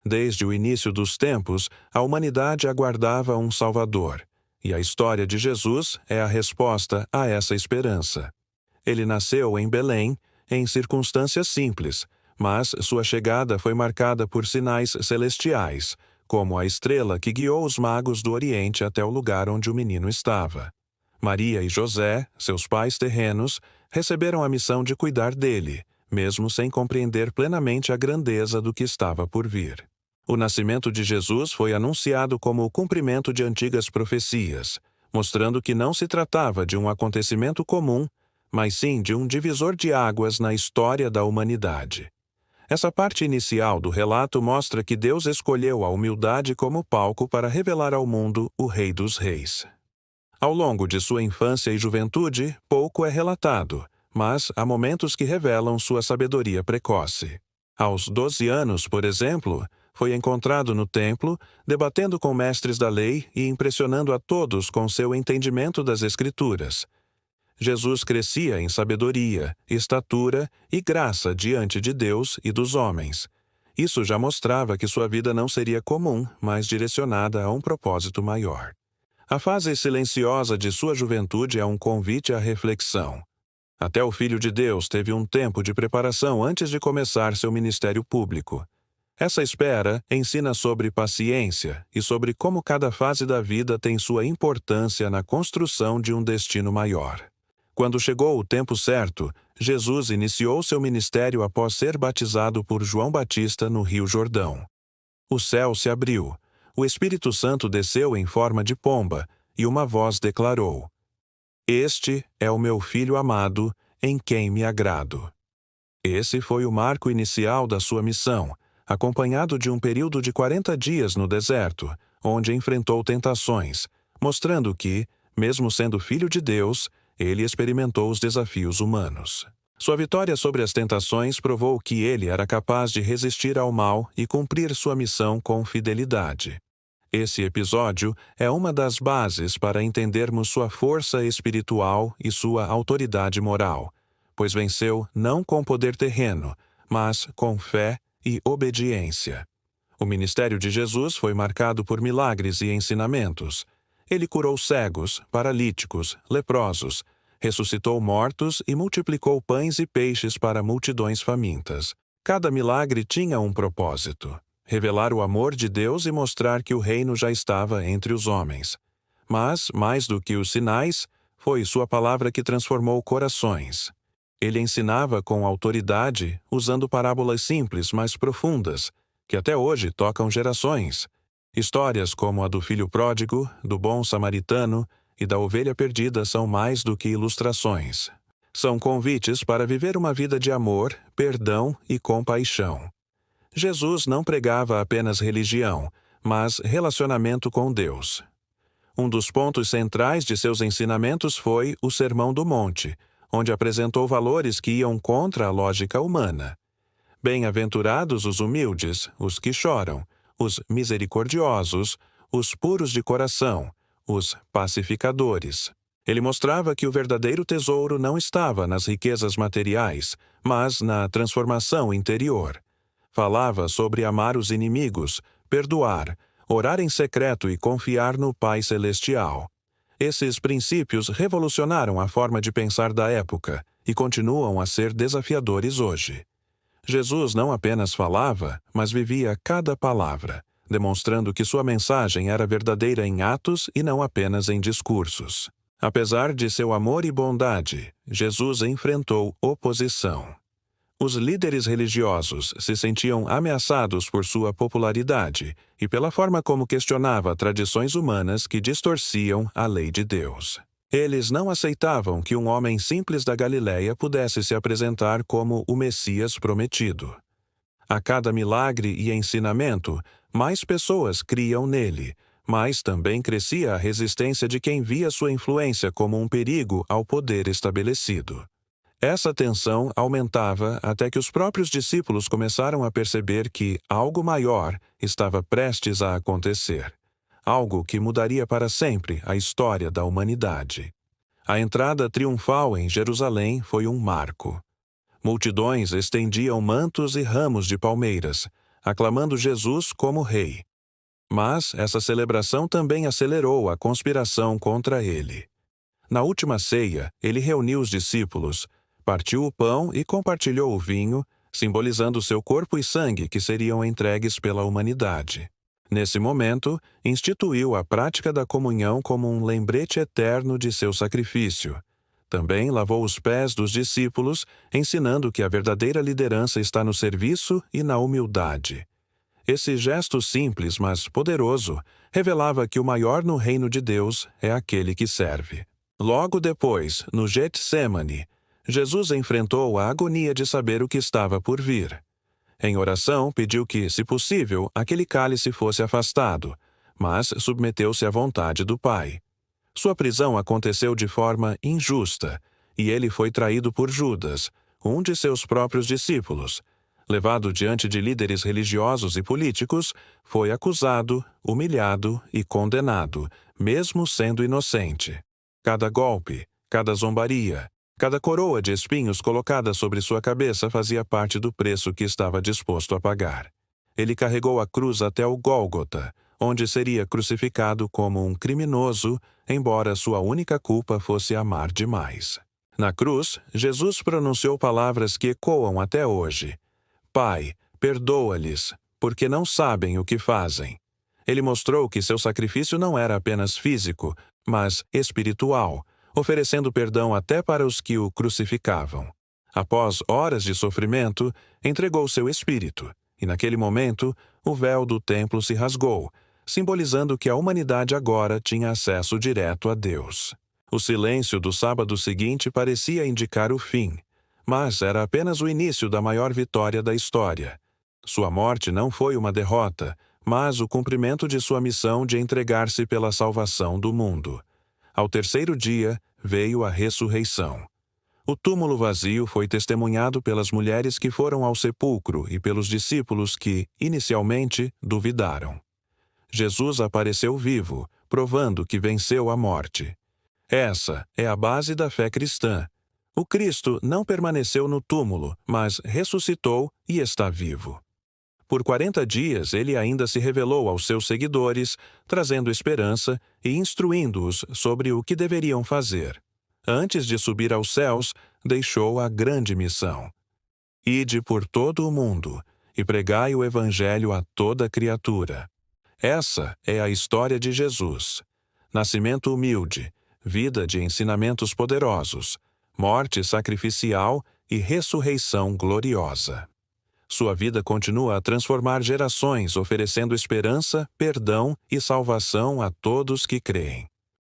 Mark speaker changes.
Speaker 1: Desde o início dos tempos, a humanidade aguardava um Salvador, e a história de Jesus é a resposta a essa esperança. Ele nasceu em Belém, em circunstâncias simples, mas sua chegada foi marcada por sinais celestiais, como a estrela que guiou os magos do Oriente até o lugar onde o menino estava. Maria e José, seus pais terrenos, receberam a missão de cuidar dele, mesmo sem compreender plenamente a grandeza do que estava por vir. O nascimento de Jesus foi anunciado como o cumprimento de antigas profecias, mostrando que não se tratava de um acontecimento comum, mas sim de um divisor de águas na história da humanidade. Essa parte inicial do relato mostra que Deus escolheu a humildade como palco para revelar ao mundo o Rei dos Reis. Ao longo de sua infância e juventude, pouco é relatado, mas há momentos que revelam sua sabedoria precoce. Aos 12 anos, por exemplo, foi encontrado no templo, debatendo com mestres da lei e impressionando a todos com seu entendimento das Escrituras. Jesus crescia em sabedoria, estatura e graça diante de Deus e dos homens. Isso já mostrava que sua vida não seria comum, mas direcionada a um propósito maior. A fase silenciosa de sua juventude é um convite à reflexão. Até o Filho de Deus teve um tempo de preparação antes de começar seu ministério público. Essa espera ensina sobre paciência e sobre como cada fase da vida tem sua importância na construção de um destino maior. Quando chegou o tempo certo, Jesus iniciou seu ministério após ser batizado por João Batista no Rio Jordão. O céu se abriu, o Espírito Santo desceu em forma de pomba, e uma voz declarou: "Este é o meu Filho amado, em quem me agrado." Esse foi o marco inicial da sua missão, acompanhado de um período de 40 dias no deserto, onde enfrentou tentações, mostrando que, mesmo sendo filho de Deus, ele experimentou os desafios humanos. Sua vitória sobre as tentações provou que ele era capaz de resistir ao mal e cumprir sua missão com fidelidade. Esse episódio é uma das bases para entendermos sua força espiritual e sua autoridade moral, pois venceu não com poder terreno, mas com fé e obediência. O ministério de Jesus foi marcado por milagres e ensinamentos. Ele curou cegos, paralíticos, leprosos, ressuscitou mortos e multiplicou pães e peixes para multidões famintas. Cada milagre tinha um propósito: revelar o amor de Deus e mostrar que o reino já estava entre os homens. Mas, mais do que os sinais, foi sua palavra que transformou corações. Ele ensinava com autoridade, usando parábolas simples, mas profundas, que até hoje tocam gerações. Histórias como a do filho pródigo, do bom samaritano e da ovelha perdida são mais do que ilustrações. São convites para viver uma vida de amor, perdão e compaixão. Jesus não pregava apenas religião, mas relacionamento com Deus. Um dos pontos centrais de seus ensinamentos foi o Sermão do Monte, onde apresentou valores que iam contra a lógica humana. Bem-aventurados os humildes, os que choram, os misericordiosos, os puros de coração, os pacificadores. Ele mostrava que o verdadeiro tesouro não estava nas riquezas materiais, mas na transformação interior. Falava sobre amar os inimigos, perdoar, orar em secreto e confiar no Pai Celestial. Esses princípios revolucionaram a forma de pensar da época e continuam a ser desafiadores hoje. Jesus não apenas falava, mas vivia cada palavra, demonstrando que sua mensagem era verdadeira em atos e não apenas em discursos. Apesar de seu amor e bondade, Jesus enfrentou oposição. Os líderes religiosos se sentiam ameaçados por sua popularidade e pela forma como questionava tradições humanas que distorciam a lei de Deus. Eles não aceitavam que um homem simples da Galileia pudesse se apresentar como o Messias prometido. A cada milagre e ensinamento, mais pessoas criam nele, mas também crescia a resistência de quem via sua influência como um perigo ao poder estabelecido. Essa tensão aumentava até que os próprios discípulos começaram a perceber que algo maior estava prestes a acontecer, algo que mudaria para sempre a história da humanidade. A entrada triunfal em Jerusalém foi um marco. Multidões estendiam mantos e ramos de palmeiras, aclamando Jesus como rei. Mas essa celebração também acelerou a conspiração contra ele. Na última ceia, ele reuniu os discípulos, partiu o pão e compartilhou o vinho, simbolizando seu corpo e sangue que seriam entregues pela humanidade. Nesse momento, instituiu a prática da comunhão como um lembrete eterno de seu sacrifício. Também lavou os pés dos discípulos, ensinando que a verdadeira liderança está no serviço e na humildade. Esse gesto simples, mas poderoso, revelava que o maior no reino de Deus é aquele que serve. Logo depois, no Getsêmani, Jesus enfrentou a agonia de saber o que estava por vir. Em oração, pediu que, se possível, aquele cálice fosse afastado, mas submeteu-se à vontade do Pai. Sua prisão aconteceu de forma injusta, e ele foi traído por Judas, um de seus próprios discípulos. Levado diante de líderes religiosos e políticos, foi acusado, humilhado e condenado, mesmo sendo inocente. Cada golpe, cada zombaria, cada coroa de espinhos colocada sobre sua cabeça fazia parte do preço que estava disposto a pagar. Ele carregou a cruz até o Gólgota, onde seria crucificado como um criminoso, embora sua única culpa fosse amar demais. Na cruz, Jesus pronunciou palavras que ecoam até hoje. Pai, perdoa-lhes, porque não sabem o que fazem. Ele mostrou que seu sacrifício não era apenas físico, mas espiritual, oferecendo perdão até para os que o crucificavam. Após horas de sofrimento, entregou seu espírito, e naquele momento, o véu do templo se rasgou, simbolizando que a humanidade agora tinha acesso direto a Deus. O silêncio do sábado seguinte parecia indicar o fim, mas era apenas o início da maior vitória da história. Sua morte não foi uma derrota, mas o cumprimento de sua missão de entregar-se pela salvação do mundo. Ao terceiro dia, veio a ressurreição. O túmulo vazio foi testemunhado pelas mulheres que foram ao sepulcro e pelos discípulos que, inicialmente, duvidaram. Jesus apareceu vivo, provando que venceu a morte. Essa é a base da fé cristã. O Cristo não permaneceu no túmulo, mas ressuscitou e está vivo. Por 40 dias ele ainda se revelou aos seus seguidores, trazendo esperança e instruindo-os sobre o que deveriam fazer. Antes de subir aos céus, deixou a grande missão. Ide por todo o mundo e pregai o Evangelho a toda criatura. Essa é a história de Jesus. Nascimento humilde, vida de ensinamentos poderosos, morte sacrificial e ressurreição gloriosa. Sua vida continua a transformar gerações, oferecendo esperança, perdão e salvação a todos que creem.